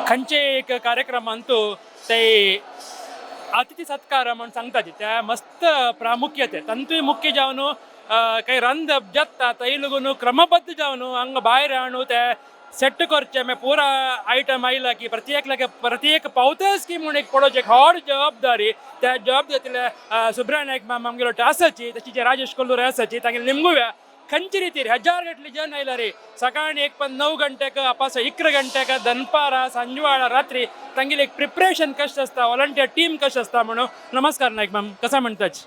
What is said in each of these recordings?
खंयचे एक कार्यक्रमांतू ते अतिथी सत्कार म्हणून सांगतात त्या मस्त प्रामुख्यते तंतुय मुख्य जावन काही रंद जत्ता तैलुगुन क्रमबद्ध जावन हंग भायर हाडून ते सेट करचे मैं पूरा आयटम आयला की प्रत्येक पावता स्कीम म्हणून एक पडोवचे एक व्हड जबाबदारी त्या जबाबदारीतल्या सुब्रह नायक मॅम आमगेलो आसाची तशी जे राजेश कोल्लूर आसाची तांगे निमगुव्या खंयचे रितीर हजार गटले जन आयला रे सकाळी एक पण 9 गंटेक अपास 1 गंटेक दनपारा संजवाळा रात्री तांगेले एक प्रिपरेशन कशें आसता वॉलंटियर टीम कशें आसता म्हणून नमस्कार नायक मॅम कसा म्हणटाच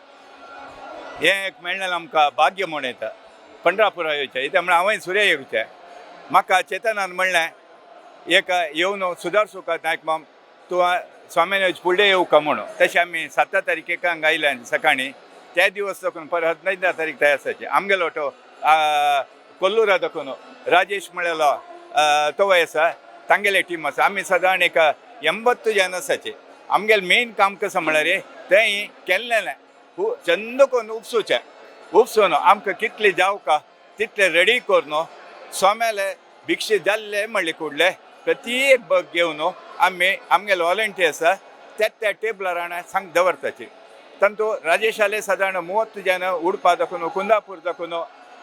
हे एक मेळ्ळें आमकां भाग्य म्हूण येता पंढरापुरा येवचें येता म्हळ्यार हांवें सूर्या येवचें म्हाका चेतनान म्हणलें एक येवन सुदार नायक मॅम तूं स्वामीन फुडें येवं का म्हणून तशें आमी 7 तारीखेक हांगा आयल्या सकाळीं त्या दिवस दाखोवन परत 15 तारीख तयार आसाचे आमगेलो तो कोल्लूरा दाखोवन राजेश म्हणलेलो तो आसा तांगेले टीम आसा आमी सादारण एक 80 जन आसाचे आमगेलें मेन काम कशें म्हळ्यार तें केल्लें चंद करून उपसून आमकां कितले जाव का तितले रेडी करून स्वाम्याले भिक्षे जाल्ले म्हणले कुडले प्रत्येक बग घेवन आमी आमगेले वॉलंटियर आसा त्या टेबलार सांग दवरताचे तांतू राजेशाले सादारण 30 जन उडपा दाखोवन कुंदापूर दाखोवन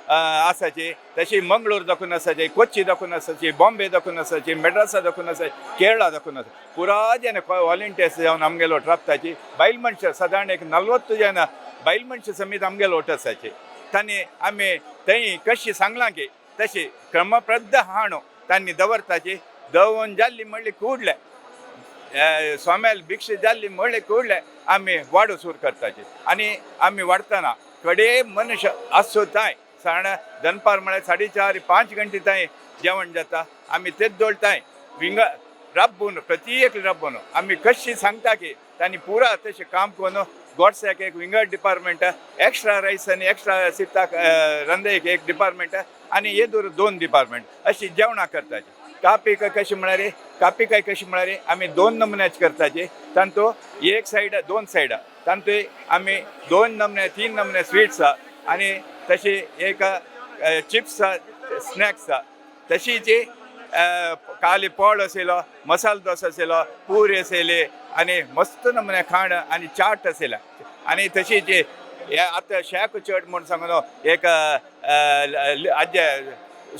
आसाचे तशी मंगळूर दाखोवन आसाचे कोच्ची दाखोवन आसाचे बॉम्बे दाखोवन आसाचे मेड्रासा दाखोवन आसा केरळा दाखोवन आसा पुरा जन वॉलंटियर्स जावन आमगेलो ट्राप्ताची बायल मनशां सादारण एक 40 जन बायल मनशां समेत आमगेलो ओट आसाचे तांणी आमी थंय कशी सांगलां की तशी क्रमबद्ध हाडून तांणी दवरताची दवरून जाल्ली म्हणली कुडले स्वाम्याल भिक्षे जाल्ली म्हणले कुडले आमी वाडो सूर करताचे आनी आमी वाडटना कडे मनुष्य आसो ताय साधारण दनपार म्हळ्यार 4:30-5 घंटे ताई जेवण जाता आमी तेच दोळटाय विंग राबून प्रत्येक राबून आमी कशी सांगता की तांणी पुरा तशें काम करून गोडसाक एक विंगड डिपार्टमेंट एक्स्ट्रा रायस आनी एक्स्ट्रा सिताक रंदेक एक डिपार्टमेंट आनी येदूर 2 डिपार्टमेंट अशी जेवणां करताची कापीक कशी म्हळ्यार कापिकाय कशी म्हळ्यार आमी 2 नमुन्याची करताची तांतू एक सायड 2 सायडा तांतू आमी 2 नमुने 3 नमुने स्वीट्स आनी तशी एक चिप्स स्नॅक्स तशीच काली पोळ आसलो मसाला दोस आसलो पुरी आसले आनी मस्त नमुने खाण आनी चाट आसला आनी तशीच आतां शेक चट म्हूण सांगून एक हाजे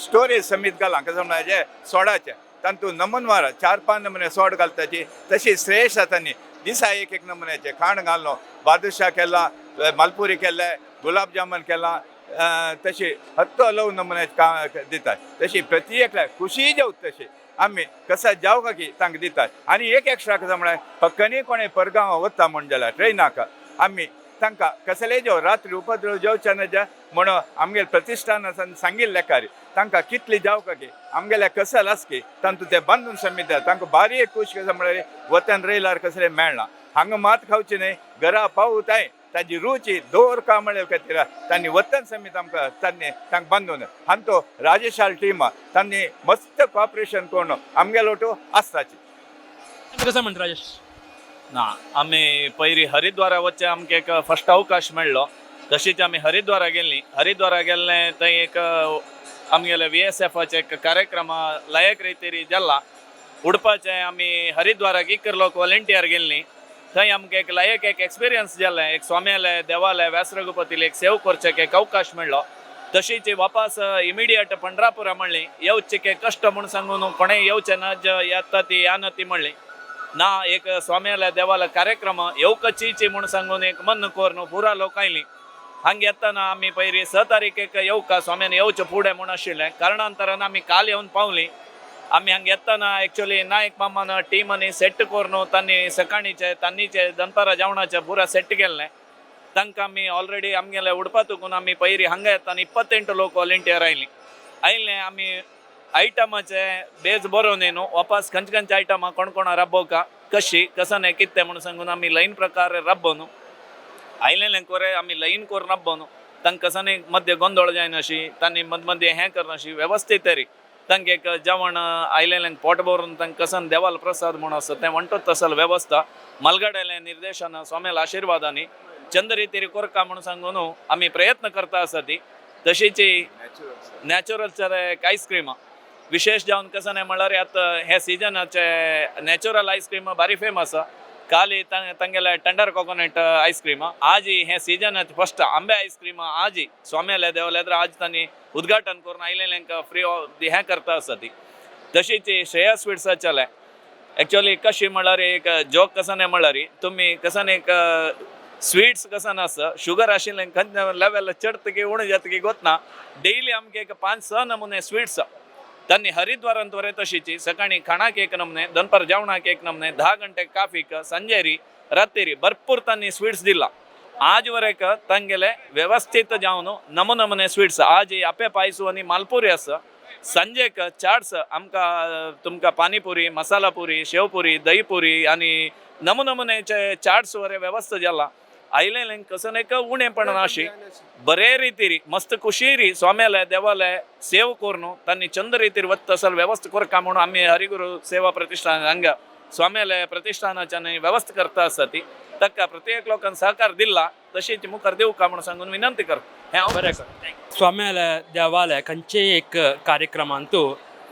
स्टोरेज समीत घालां कसो म्हळ्यार सोडाचे तांतू नमुनवार 4-5 नमुने सोड घालताची तशी श्रेयश आतांनी दिसा एक नमुन्याचे खाण घाललो बादुशा केला मालपुरी केले गुलाब जामून केला तशी हत्तो लव नमुन्याचे दितात तशी प्रत्येक खुशी जेवत तशी आमी कसा जाव का की तांकां दितात आनी एक एक्स्ट्रा कसो म्हळ्यार पक्कनी कोणें परगांव वता म्हण जाल्यार ट्रेनाक आमी तांकां कसले जेव रात्री उपद्रव जेवचे नजा म्हणून आमगेले प्रतिश्ठानान सांगिल्ले कार्य तांकां कितली जाव का की आमगेल्या कसल आस की तांतू ते बांदून समीत तांकां बारीक खूश कसो म्हळ्यार वतन रयल्यार कसलें मेळना हांगा मात खावची न्हय घरा पावताय ताजी रुची दवर का म्हळ्या खातीर तांणी वतन समीत आमकां तांकां बांदून आनी तो राजेशाल टीम तांणी मस्त कॉपरेशन करून आमगेलो तो आसताची कसं म्हणटा राजेश ना आमी पयलीं हरिद्वारा वच्चे आमकां एक फर्स्ट अवकाश मेळ्ळो तशीच आमी हरिद्वारा गेल्लीं हरिद्वारा गेल्ले थंय एक आमगेले VSFचे एक कार्यक्रम लायक रितीर जाल्ला उडपाचें आमी हरिद्वाराक इकर लोक वॉलंटियर गेल्लीं थंय आमकां एक लायक एक एक्सपिरियन्स जाल्लें एक स्वाम्याले देवाले व्यास रघुपतीले एक सेव करचेक एक अवकाश मेळ्ळो तशीच वापस इमिडिएट पंढरापुरा म्हणली येवचे कष्ट म्हूण सांगून कोणें येवचें ना येता ती याना ती म्हणली ना एक स्वाम्याला देवाला कार्यक्रम येवकची म्हूण सांगून एक मन कोरून पुरा लोक आयलीं हांगा येतना आमी पयलीं 6 तारीखेक येवका स्वाम्यान येवचें फुडें म्हूण आशिल्लें कारणांतरान आमी काल येवन पावलीं आमी हांगा येतना एक्चुअली नायक मामान टीमांनी सेट करून तांणी सकाळीचे तांणीचे दनपारा जेवणाचें पुरा सेट केल्लें तांकां आमी ऑलरेडी आमगेले उडपातून आमी पयलीं हांगा येताना 28 लोक वॉलंटियर आयले आमी आयटमाचे बेज बरोवन न्हू वापस खंयचे आयटमां कोण राबोवका कशी कसं न्हय कितें म्हणून सांगून आमी लायन प्रकार राबोवन आयलेलें कोरे आमी लायन करून राबोवन तांकां कसं न्हय मध्य गोंदळ जायना अशी तांणी मध्य हें करना अशी वेवस्थीत तरी तांकां एक जेवण आयलेलें पोट भरून तांकां कसन देवाल प्रसाद म्हूण आसा तें म्हणटा तसल वेवस्था मलगडेलें निर्देशन स्वाम्याल आशिर्वादांनी चंद रितीर कोरका म्हणून सांगून आमी प्रयत्न करता आसा ती तशीच नॅचरलचे एक आयस्क्रीम विशेष जावन कसं नाही म्हणल्यार आतां हे सिजनाचे नॅचरल आयस्क्रीम बारी फेमस काली ತಂಗೆಲ್ಲ ಟೆಂಡರ್ कोकोनट आईस्क्रीम आज हे सीजन फर्स्ट आंबे आईस्क्रीम आज स्वाम्याले देवले आज तांणी उद्घाटन करून आयलें फ्री हें करता आसा ती तशीच श्रेया स्वीट्साचेले एक्चुअली कशी म्हणल्यार एक जोक कसं नाही म्हणल्यार तुम्ही कसं एक स्वीट्स कसं आसा शुगर आशिल्लें लेवल चढतकी उणें जातकी गोतना डेली आमगे एक 5-6 नमुने स्वीट्स त्यांनी हरिद्वारांत वरे तशीची सकाळी खाणाक एक नमने दनपार जेवणाक एक नमने 10 गंटे काफीक संजेरी रात्री भरपूर त्यांनी स्वीट्स दिला आज वरेक तांगेले व्यवस्थित जावन नमूने स्वीट्स आज आपे पायसू आणि मालपुरी आसा संजेक चाट्स आमकां तुमकां पानीपुरी मसाला पुरी शेवपुरी दहीपुरी आणि नमुनेचे चाट्स वरे व्यवस्था जाला आयलें कसं एक उणेपण नाशी बरे रितीरी मस्त खुशीरी स्वाम्याले देवाले सेव करून त्यांनी चंद रितीर वत्त असल व्यवस्था करका म्हणून आम्ही हरिगुरू सेवा प्रतिष्ठान हांगा स्वाम्याले प्रतिष्ठानाच्यानी व्यवस्था करता आसा ती ताका प्रत्येक लोकांनी सहकार दिला तशीच मुखार देऊ का म्हणून सांगून विनंती करता हें हांव बरें करता स्वाम्याले देवाले खंयचे एक कार्यक्रमांतू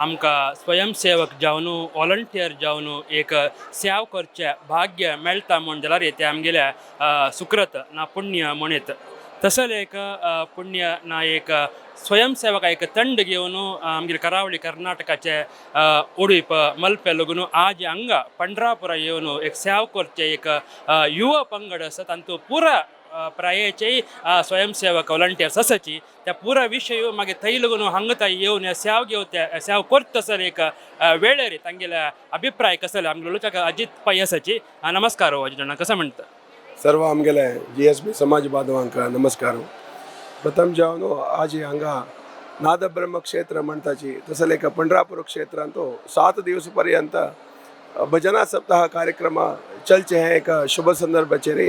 आमकां स्वयंसेवक जावन वॉलंटियर जावन एक सेव करचे भाग्य मेळटा म्हण जाल्यार ते आमगेल्या सुकृत ना पुण्य म्हणीत तसले एक पुण्य ना एक स्वयंसेवक एक ತಂಡ घेवन आमगे करावळी कर्नाटकाचे उडीप मल्पे लगून आज हांगा पंढरापुरा येवन एक सेव करचे एक युवा पंगड आसा तांतू पुरा प्रायेचे स्वयंसेवक वॉलंटियर्स आसाची त्या पुरा विषय मागीर थंय लगून हांगा थंय येवन सेव घेवते सेव करता सर एक वेळेर तांगेल्या अभिप्राय कसले आमगे लोकांक अजित पै आसाची नमस्कार अजित जाणा कसं म्हणटा सर्व आमगेले GSB समाज बांधवांक नमस्कार प्रथम जावन आज हांगा नादब्रह्म क्षेत्र म्हणटाची तसले एक पंढरापूर क्षेत्रांत 7 दिवस पर्यंत भजना सप्ताह कार्यक्रम चलचे हे एक शुभ संदर्भाचेर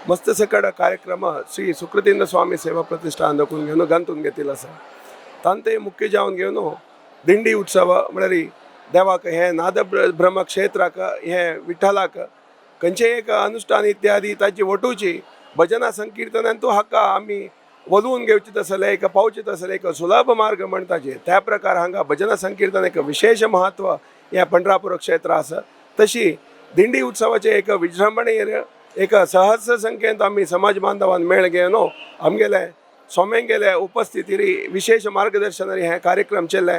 मस्त सकट कार्यक्रम श्री सुकृतींद्र स्वामी सेवा प्रतिष्ठान दाखवून घेवन गंतून घेतील आसा तांते मुख्य जावन घेवन दिंडी उत्सव म्हळ्यार देवाक हे नादब्रह्म क्षेत्राक हे विठ्ठलाक खंयचे एक अनुष्ठान इत्यादी ताची वटूची भजना संकीर्तनांतू हाका आमी वलवून घेवचे तसले एक पावचे तसले एक सुलभ मार्ग म्हणटाचे त्या प्रकार हांगा भजना संकीर्तन एक विशेष महत्व ह्या पंढरापूर क्षेत्र आसा तशी दिंडी उत्सवाचे एक विजृंभणेर एक सहस्र संख्येंत आमी समाज बांधवान मेळ घेवन आमगेले स्वाम्यांगेले उपस्थितीर विशेष मार्गदर्शनारी हे कार्यक्रम चल्ले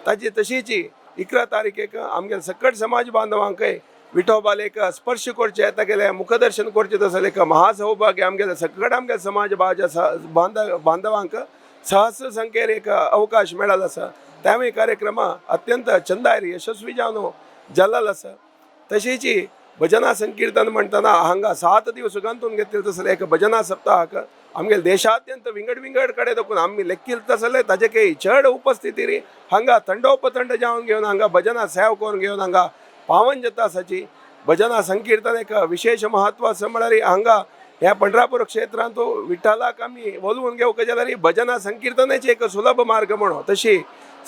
ताची तशीच 11 तारीखेक आमगे सकट समाज बांधवांकय विठोबाल एक स्पर्श करचे तागेले मुखदर्शन करचे तसले एक महासौभाग्य आमगेले सकट आमगे समाज बांधवांक सहस्र संख्येर एक अवकाश मेळ्ळो आसा त्यावेळी कार्यक्रम अत्यंत चंदायर यशस्वी जावन जाल्लो आसा तशीच भजना संकीर्तन म्हणटना हांगा 7 दिवस गंतून घेतले तसले एक भजना सप्ताहाक आमगे देशात्यंत विंगड कडेन देखून आमी लेखील तसले ताजेकय चड उपस्थितीर हांगा थंडोपथंड जावन घेवन हांगा भजना सेव करून घेवन हांगा पावन जाता आसाची भजना संकीर्तन एक विशेष महत्व आसा म्हळ्यार हांगा ह्या पंढरापूर क्षेत्रांत विठ्ठलाक आमी वलवून घेवंक जाल्यार भजना संकीर्तनाची एक सुलभ मार्ग म्हणून तशी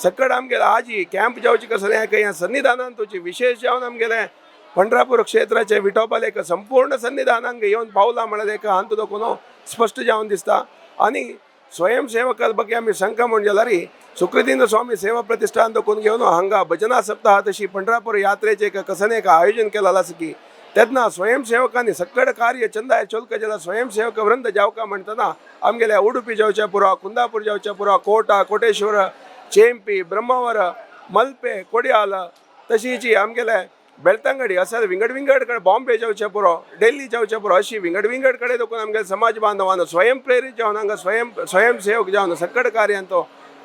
सकट आमगेले आज कॅम्प जावचे कसले ह्या सन्निधानांत तुजी विशेष जावन आमगेले पंढरापूर क्षेत्राचे विठोबाल एक संपूर्ण सन्निधानांक येवन पावला म्हळ्यार एक हांतू दाखोवन स्पश्ट जावन दिसता आनी स्वयंसेवका ಬಗ್ಗೆ आमी शंका म्हणून जाल्यार सुकृतींद्र स्वामी सेवा प्रतिष्ठान दाखोवन घेवन हांगा भजना सप्ताह तशी पंढरापूर यात्रेचे एक कसले एक आयोजन केलेलं आसा की तेन्ना स्वयंसेवकांनी सकट कार्य चंदाय चोलक जाल्यार स्वयंसेवक वृंद जावका म्हणटना आमगेल्या उडुपी जावच्या पुरो कुंदापूर जावच्या पुरो कोटा कोटेश्वर चेंपी ब्रह्मावर मल्पे कोडयाल तशीच आमगेले बेळतंगडी असा विंगड कडे बॉम्बे जावचे पुरो दिल्ली जावचे पुरो अशी विंगड कडे देखून आमगे समाज बांधवान स्वयं प्रेरीत जावन हांगा स्वयंसेवक जावन सकट कार्यांत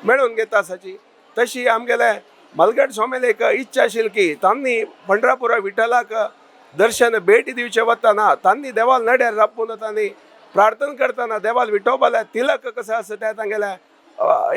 मेळून घेता आसाची तशी आमगेले मलगड स्वामीले एक इच्छा आशिल्ली की तांणी पंढरापुरा विठ्ठलाक दर्शन भेट दिवचे वतना तांणी देवाल नड्यार रापून तांणी प्रार्थना करतना देवाल विठोबाला तिलक कसो आसा ते तांगेले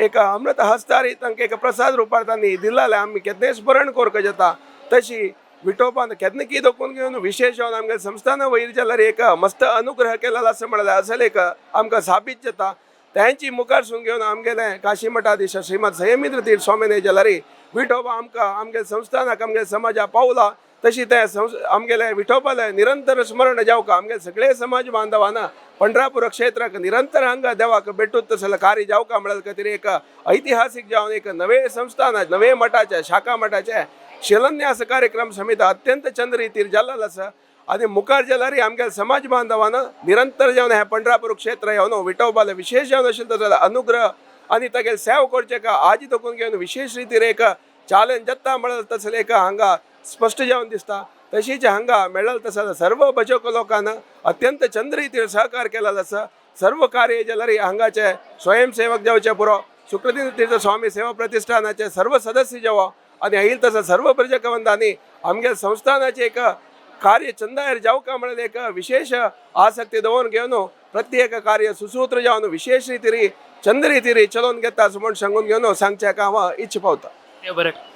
एक अमृत हस्तारी तांकां एक प्रसाद रुपार तांणी दिल्ले आमी केन्नाय स्मरण करक जाता तशी विठोबान केन्ना कितें दाखोवन घेवन विशेष जावन आमगे संस्थाना वयर जाल्यार एक मस्त अनुग्रह केलेलो आसा म्हळ्यार असल एक आमकां साबीत जाता त्यांची मुखार सून घेवन आमगेले काशी मठाधीश श्रीमद संयमित्र तीर्थ स्वामीने जाल्यार विठोबा आमकां आमगे संस्थानाक आमगे समाजा पावला तशी ते आमगेले विठोबाले निरंतर स्मरण जावका आमगे सगळे समाज बांधवान पंढरापूर क्षेत्राक निरंतर हांगा देवाक भेटूत तसले कार्य जावका म्हळ्यार खातीर एक ऐतिहासीक जावन एक नवे संस्थान नवे मठाचे शाखा मठाचे शिलान्यास कार्यक्रम समित अत्यंत चंद रितीर जाल्लो आसा आनी मुखार जाल्यार आमगे समाज बांधवान निरंतर जावन हे पंढरापूर क्षेत्र येवन विठोबाले विशेष जावन आशिल्लो तसले अनुग्रह आनी तागेले सेवा करचे का आजी तकून घेवन विशेष रितीर एक चालन जाता म्हळ्यार तसले एक हांगा स्पश्ट जावन दिसता तशीच हांगा मेळ्ळल तसले सर्व भजक लोकांना अत्यंत चंद रितीर सहकार केलेलो आसा सर्व कार्य जाल्यार हांगाचे स्वयंसेवक जावचे पुरो शुक्रदिन तीर्थ स्वामी सेवा प्रतिष्ठानाचे सर्व सदस्य जावो आनी येईल तसं सर्व प्रजकवंतांनी आमगे संस्थानाचे एक कार्य चंदायर जावका म्हळ्यार एक विशेष आसक्ती दवरून घेवन प्रत्येक कार्य सुसूत्र जावन विशेष रितीरी चंद रितीरी चलोवन घेता असं म्हण सांगून घेवन सांगचे हांव इच्छा पावता देव बरें